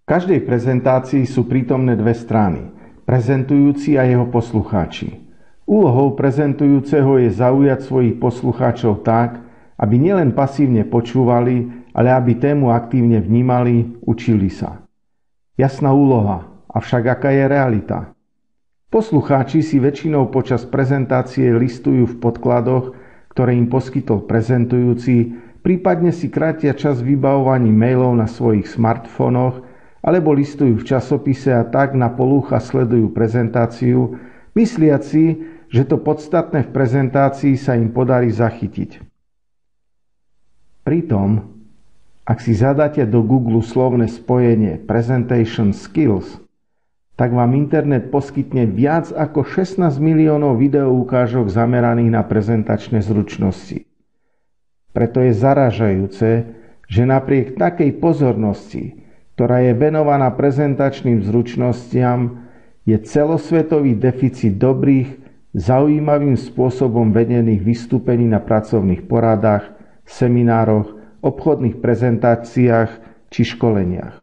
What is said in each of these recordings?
každej prezentácii sú prítomné dve strany, prezentujúci a jeho poslucháči. Úlohou prezentujúceho je zaujať svojich poslucháčov tak, aby nielen pasívne počúvali, ale aby tému aktívne vnímali, učili sa. Jasná úloha, avšak aká je realita? Poslucháči si väčšinou počas prezentácie listujú v podkladoch, ktoré im poskytol prezentujúci, prípadne si krátia čas vybavovaním mailov na svojich smartfónoch, alebo listujú v časopise a tak na polúcha sledujú prezentáciu, mysliac si, že to podstatné v prezentácii sa im podarí zachytiť. Pritom, ak si zadáte do Google slovné spojenie Presentation Skills, tak vám internet poskytne viac ako 16 miliónov videoukážok zameraných na prezentačné zručnosti. Preto je zarážajúce, že napriek takej pozornosti, ktorá je venovaná prezentačným zručnostiam, je celosvetový deficit dobrých, zaujímavým spôsobom vedených vystúpení na pracovných poradách, seminároch, obchodných prezentáciách či školeniach.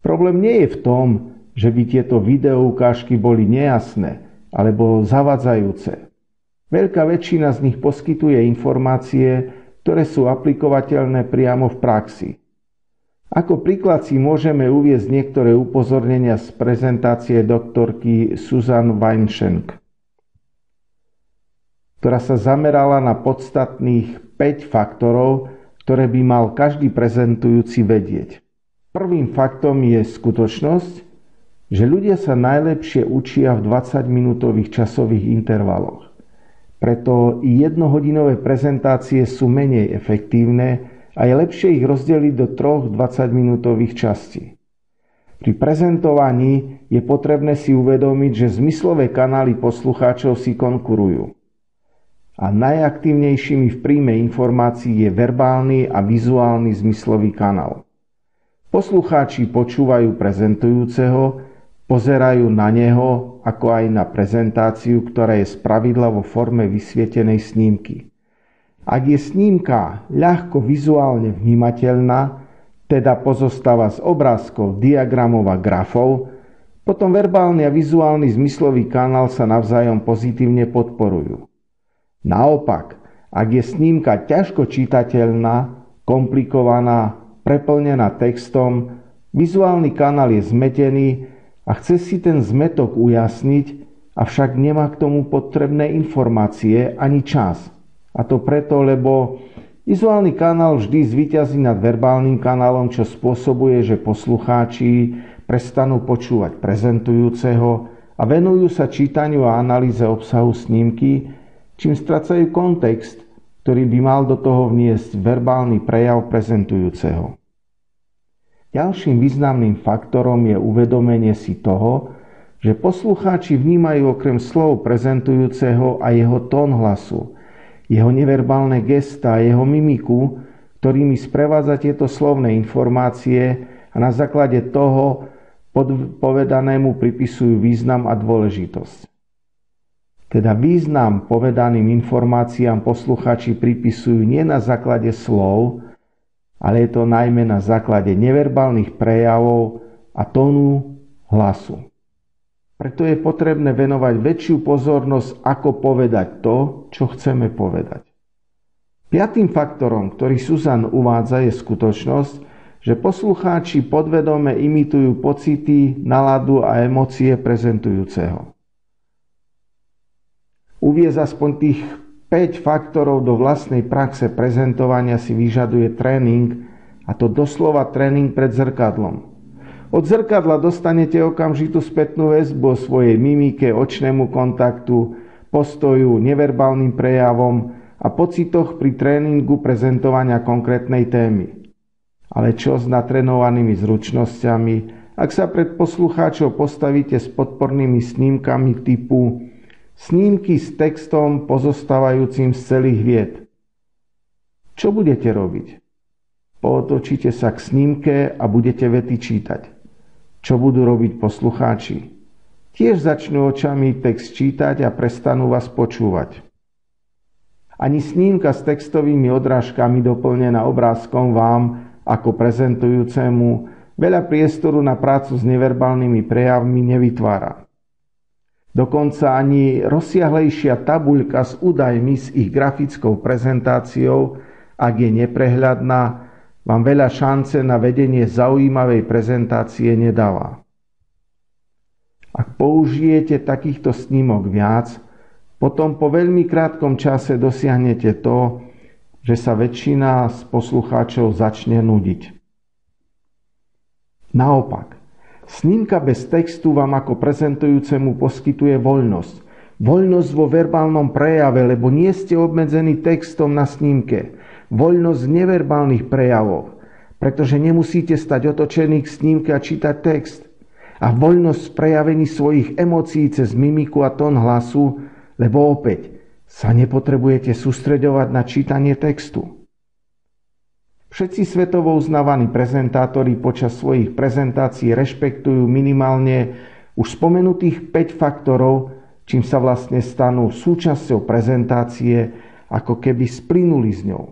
Problém nie je v tom, že by tieto videoukážky boli nejasné alebo zavadzajúce. Veľká väčšina z nich poskytuje informácie, ktoré sú aplikovateľné priamo v praxi. Ako príklad si môžeme uviesť niektoré upozornenia z prezentácie doktorky Susan Weinschenk, ktorá sa zamerala na podstatných 5 faktorov, ktoré by mal každý prezentujúci vedieť. Prvým faktom je skutočnosť, že ľudia sa najlepšie učia v 20-minútových časových intervaloch. Preto i jednohodinové prezentácie sú menej efektívne a je lepšie ich rozdeliť do 3 20-minútových častí. Pri prezentovaní je potrebné si uvedomiť, že zmyslové kanály poslucháčov si konkurujú. A najaktívnejšími v príjme informácií je verbálny a vizuálny zmyslový kanál. Poslucháči počúvajú prezentujúceho, pozerajú na neho, ako aj na prezentáciu, ktorá je spravidla vo forme vysvietenej snímky. Ak je snímka ľahko vizuálne vnímateľná, teda pozostáva z obrázkov, diagramov a grafov, potom verbálny a vizuálny zmyslový kanál sa navzájom pozitívne podporujú. Naopak, ak je snímka ťažko čitateľná, komplikovaná, preplnená textom, vizuálny kanál je zmetený a chce si ten zmetok ujasniť, avšak nemá k tomu potrebné informácie ani čas. A to preto, lebo vizuálny kanál vždy zvíťazí nad verbálnym kanálom, čo spôsobuje, že poslucháči prestanú počúvať prezentujúceho a venujú sa čítaniu a analýze obsahu snímky, čím strácajú kontext, ktorý by mal do toho vniesť verbálny prejav prezentujúceho. Ďalším významným faktorom je uvedomenie si toho, že poslucháči vnímajú okrem slov prezentujúceho a jeho tón hlasu, jeho neverbálne gestá, jeho mimiku, ktorými sprevádza tieto slovné informácie a na základe toho povedanému pripisujú význam a dôležitosť. Teda význam povedaným informáciám poslucháči pripisujú nie na základe slov, ale je to najmä na základe neverbálnych prejavov a tónu hlasu. Preto je potrebné venovať väčšiu pozornosť, ako povedať to, čo chceme povedať. 5. faktorom, ktorý Susan uvádza, je skutočnosť, že poslucháči podvedome imitujú pocity, náladu a emócie prezentujúceho. Uviesť aspoň tých 5 faktorov do vlastnej praxe prezentovania si vyžaduje tréning, a to doslova tréning pred zrkadlom. Od zrkadla dostanete okamžitú spätnú väzbu o svojej mimike, očnému kontaktu, postoju, neverbálnym prejavom a pocitoch pri tréningu prezentovania konkrétnej témy. Ale čo s natrénovanými zručnosťami, ak sa pred poslucháčov postavíte s podpornými snímkami typu snímky s textom pozostávajúcim z celých vied? Čo budete robiť? Pootočíte sa k snímke a budete vety čítať. Čo budú robiť poslucháči? Tiež začnú očami text čítať a prestanú vás počúvať. Ani snímka s textovými odrážkami doplnená obrázkom vám, ako prezentujúcemu, veľa priestoru na prácu s neverbálnymi prejavmi nevytvára. Dokonca ani rozsiahlejšia tabuľka s údajmi s ich grafickou prezentáciou, ak je neprehľadná, vám veľa šance na vedenie zaujímavej prezentácie nedáva. Ak použijete takýchto snímok viac, potom po veľmi krátkom čase dosiahnete to, že sa väčšina z poslucháčov začne nudiť. Naopak, snímka bez textu vám ako prezentujúcemu poskytuje voľnosť. Voľnosť vo verbálnom prejave, lebo nie ste obmedzení textom na snímke. Voľnosť v neverbálnych prejavoch, pretože nemusíte stať otočený k snímke a čítať text. A voľnosť v prejavení svojich emócií cez mimiku a tón hlasu, lebo opäť sa nepotrebujete sústreďovať na čítanie textu. Všetci svetovo uznávaní prezentátori počas svojich prezentácií rešpektujú minimálne už spomenutých 5 faktorov, čím sa vlastne stanú súčasťou prezentácie, ako keby splynuli s ňou.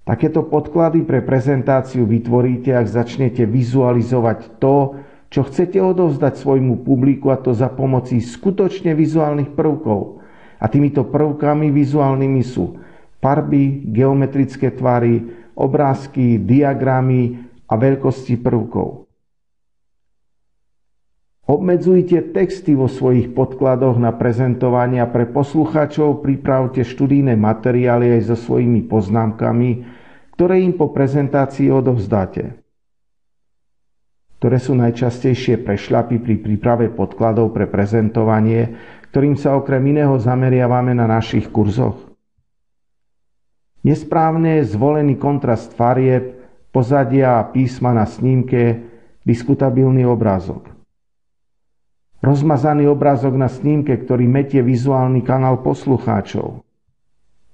Takéto podklady pre prezentáciu vytvoríte, ak začnete vizualizovať to, čo chcete odovzdať svojmu publiku, a to za pomocí skutočne vizuálnych prvkov. A týmito prvkami vizuálnymi sú farby, geometrické tvary, obrázky, diagramy a veľkosti prvkov. Obmedzujte texty vo svojich podkladoch na prezentovanie a pre poslucháčov pripravte študijné materiály aj so svojimi poznámkami, ktoré im po prezentácii odovzdáte, ktoré sú najčastejšie prešľapy pri príprave podkladov pre prezentovanie, ktorým sa okrem iného zameriavame na našich kurzoch. Nesprávne zvolený kontrast farieb, pozadia a písma na snímke, diskutabilný obrázok. Rozmazaný obrázok na snímke, ktorý metie vizuálny kanál poslucháčov.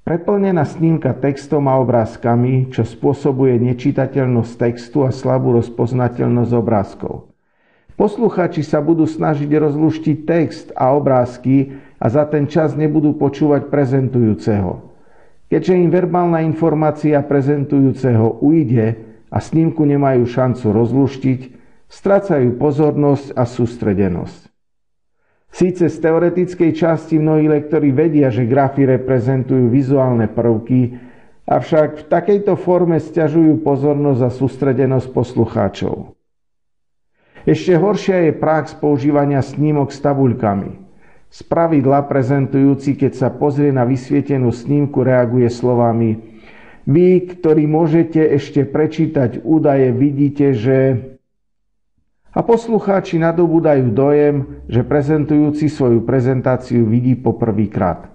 Preplnená snímka textom a obrázkami, čo spôsobuje nečitateľnosť textu a slabú rozpoznateľnosť obrázkov. Poslucháči sa budú snažiť rozluštiť text a obrázky a za ten čas nebudú počúvať prezentujúceho. Keďže im verbálna informácia prezentujúceho ujde a snímku nemajú šancu rozluštiť, strácajú pozornosť a sústredenosť. Síce z teoretickej časti mnohí lektori vedia, že grafy reprezentujú vizuálne prvky, avšak v takejto forme sťažujú pozornosť a sústredenosť poslucháčov. Ešte horšia je prax používania snímok s tabuľkami. Spravidla prezentujúci, keď sa pozrie na vysvietenú snímku, reaguje slovami: vy, ktorí môžete ešte prečítať údaje, vidíte, že... A poslucháči nadobúdajú dojem, že prezentujúci svoju prezentáciu vidí poprvýkrát.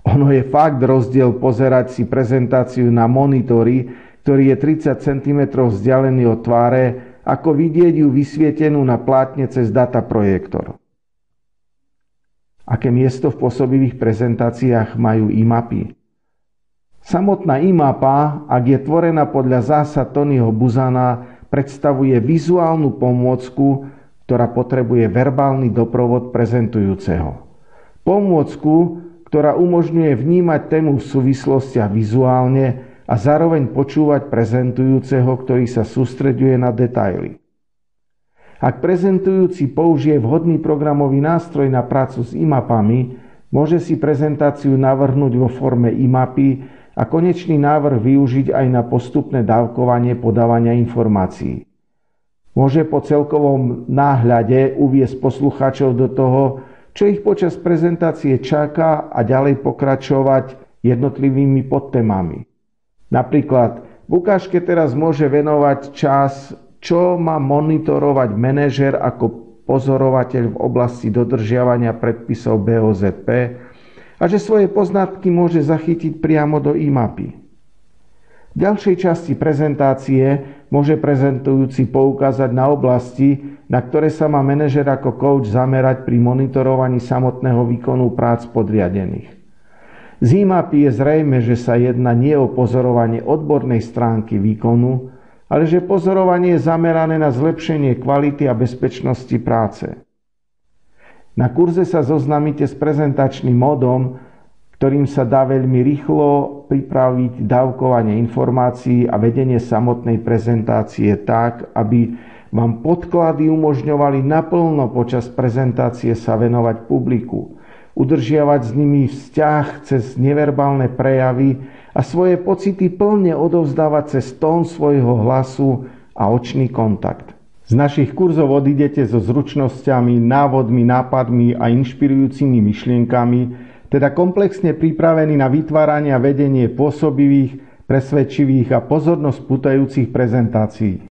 Ono je fakt rozdiel pozerať si prezentáciu na monitori, ktorý je 30 cm vzdialený od tváre, ako vidieť ju vysvietenú na plátne cez dataprojektor. Aké miesto v pôsobivých prezentáciách majú e-mapy? Samotná e-mapa, ak je tvorená podľa zásad Tonyho Buzana, predstavuje vizuálnu pomôcku, ktorá potrebuje verbálny doprovod prezentujúceho. Pomôcku, ktorá umožňuje vnímať tému v súvislostiach vizuálne a zároveň počúvať prezentujúceho, ktorý sa sústreďuje na detaily. Ak prezentujúci použije vhodný programový nástroj na prácu s e-mapami, môže si prezentáciu navrhnúť vo forme e-mapy a konečný návrh využiť aj na postupné dávkovanie podávania informácií. Môže po celkovom náhľade uviesť poslucháčov do toho, čo ich počas prezentácie čaká, a ďalej pokračovať jednotlivými podtémami. Napríklad v ukážke teraz môže venovať čas, čo má monitorovať manažer ako pozorovateľ v oblasti dodržiavania predpisov BOZP, a že svoje poznatky môže zachytiť priamo do e-mapy. V ďalšej časti prezentácie môže prezentujúci poukázať na oblasti, na ktoré sa má manažer ako coach zamerať pri monitorovaní samotného výkonu prác podriadených. Z e-mapy je zrejme, že sa jedná nie o pozorovanie odbornej stránky výkonu, ale že pozorovanie je zamerané na zlepšenie kvality a bezpečnosti práce. Na kurze sa zoznámite s prezentačným módom, ktorým sa dá veľmi rýchlo pripraviť dávkovanie informácií a vedenie samotnej prezentácie tak, aby vám podklady umožňovali naplno počas prezentácie sa venovať publiku, udržiavať s nimi vzťah cez neverbálne prejavy a svoje pocity plne odovzdávať cez tón svojho hlasu a očný kontakt. Z našich kurzov odídete so zručnosťami, návodmi, nápadmi a inšpirujúcimi myšlienkami, teda komplexne pripravení na vytváranie a vedenie pôsobivých, presvedčivých a pozornosť pútajúcich prezentácií.